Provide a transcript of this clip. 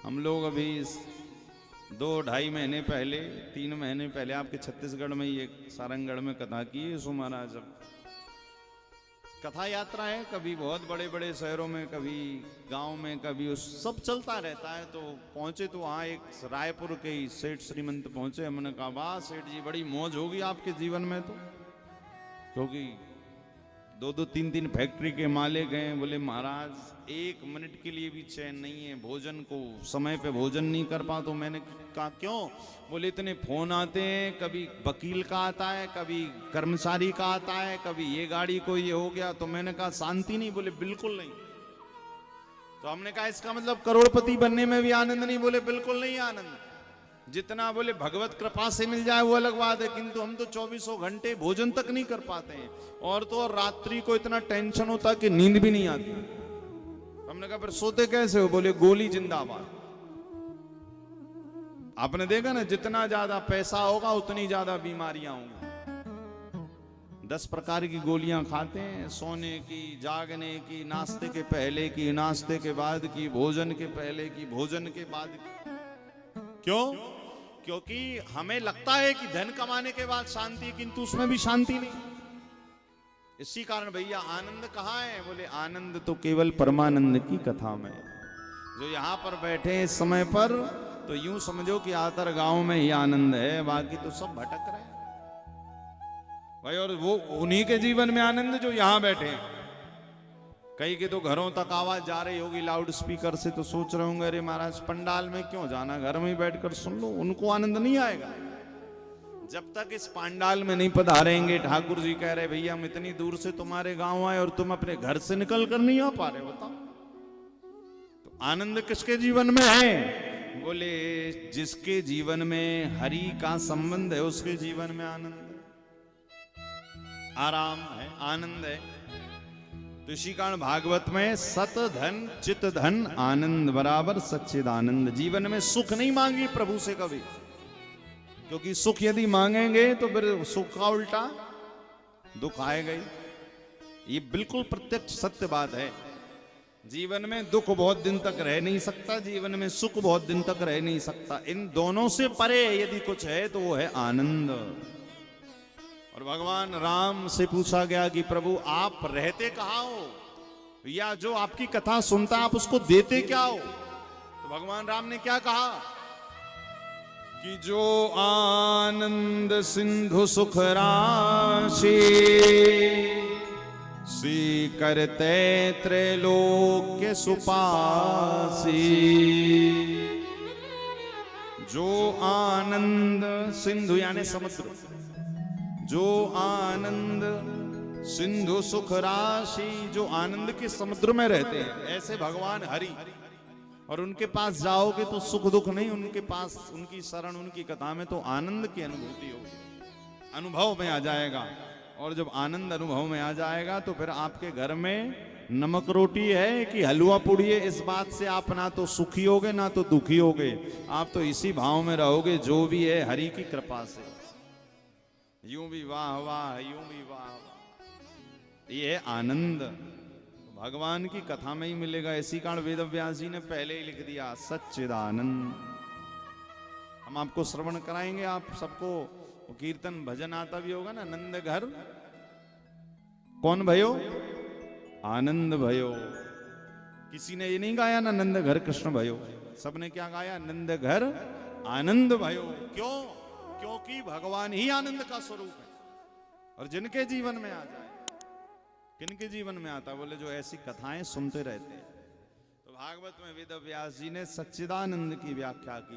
हम लोग अभी 2-2.5 महीने पहले 3 महीने पहले आपके छत्तीसगढ़ में ये सारंगगढ़ में कथा की है। यीशु महाराज जब कथा यात्रा है, कभी बहुत बड़े बड़े शहरों में, कभी गांव में, कभी उस सब चलता रहता है। तो पहुंचे तो वहाँ एक रायपुर के ही सेठ श्रीमंत पहुंचे। हमने कहा वाह सेठ जी, बड़ी मौज होगी आपके जीवन में तो, क्योंकि 2-2 3-3 फैक्ट्री के मालिक हैं। बोले महाराज 1 मिनट के लिए भी चैन नहीं है, भोजन को समय पे भोजन नहीं कर पा। तो मैंने कहा क्यों? बोले इतने फोन आते हैं, कभी वकील का आता है, कभी कर्मचारी का आता है, कभी ये गाड़ी को ये हो गया। तो मैंने कहा शांति नहीं? बोले बिल्कुल नहीं। तो हमने कहा इसका मतलब करोड़पति बनने में भी आनंद नहीं? बोले बिल्कुल नहीं आनंद। जितना बोले भगवत कृपा से मिल जाए वो अलग बात है, किंतु हम तो 24 घंटे भोजन तक नहीं कर पाते हैं। और तो और रात्रि को इतना टेंशन होता है कि नींद भी नहीं आती। हमने कहा फिर सोते कैसे हो? बोले गोली जिंदाबाद। आपने देखा ना, जितना ज्यादा पैसा होगा उतनी ज्यादा बीमारियां होंगी। 10 प्रकार की गोलियां खाते हैं, सोने की, जागने की, नाश्ते के पहले की, नाश्ते के बाद की, भोजन के पहले की, भोजन के बाद की। क्यों? क्योंकि हमें लगता है कि धन कमाने के बाद शांति, किंतु उसमें भी शांति नहीं। इसी कारण भैया आनंद कहाँ है? बोले आनंद तो केवल परमानंद की कथा में। जो यहाँ पर बैठे इस समय पर, तो यूं समझो कि आतर गांव में ही आनंद है, बाकी तो सब भटक रहे हैं भाई। और वो उन्हीं के जीवन में आनंद जो यहाँ बैठे हैं। कई के तो घरों तक आवाज जा रही होगी लाउड स्पीकर से, तो सोच रहे होंगे अरे महाराज पंडाल में क्यों जाना, घर में ही बैठकर सुन लो। उनको आनंद नहीं आएगा जब तक इस पंडाल में नहीं पधारेंगे। ठाकुर जी कह रहे भैया हम इतनी दूर से तुम्हारे गांव आए और तुम अपने घर से निकल कर नहीं आ पा रहे, बताओ। तो आनंद किसके जीवन में है? बोले जिसके जीवन में हरि का संबंध है उसके जीवन में आनंद, आराम है, आनंद है। तो इसी कारण भागवत में सत धन चित धन आनंद बराबर सच्चिदानंद। जीवन में सुख नहीं मांगी प्रभु से कभी, क्योंकि सुख यदि मांगेंगे तो फिर सुख का उल्टा दुख आएगा ही। ये बिल्कुल प्रत्यक्ष सत्य बात है। जीवन में दुख बहुत दिन तक रह नहीं सकता, जीवन में सुख बहुत दिन तक रह नहीं सकता। इन दोनों से परे यदि कुछ है तो वो है आनंद। और भगवान राम से पूछा गया कि प्रभु आप रहते कहाँ हो, या जो आपकी कथा सुनता आप उसको देते क्या हो? तो भगवान राम ने क्या कहा कि जो आनंद सिंधु सुख राशि स्वीकरते त्रैलोक्य सुपासी। जो आनंद सिंधु यानी समुद्र, जो आनंद सिंधु सुख राशि, जो आनंद के समुद्र में रहते हैं, ऐसे भगवान हरि। और उनके पास जाओगे तो सुख दुख नहीं, उनके पास उनकी शरण उनकी कथा में तो आनंद की अनुभूति होगी, अनुभव में आ जाएगा। और जब आनंद अनुभव में आ जाएगा तो फिर आपके घर में नमक रोटी है कि हलवा पूड़ी है, इस बात से आप ना तो सुखी होगे ना तो दुखी होगे। आप तो इसी भाव में रहोगे जो भी है हरि की कृपा से। यूं भी वाह वाह, यूं भी वाह वाह, ये है आनंद। भगवान की कथा में ही मिलेगा। इसी कारण वेद व्यास जी ने पहले ही लिख दिया सच्चिदानंद। हम आपको श्रवण कराएंगे, आप सबको कीर्तन भजन आता भी होगा ना। नंद घर कौन भयो? आनंद भयो। किसी ने ये नहीं गाया ना नंद घर कृष्ण भयो, सबने क्या गाया? नंद घर आनंद भयो। क्यों? क्योंकि भगवान ही आनंद का स्वरूप है। और जिनके जीवन में आ जाए, किनके जीवन में आता? बोले जो ऐसी कथाएं सुनते रहते हैं। तो भागवत में वेद व्यास जी ने सच्चिदानंद की व्याख्या की।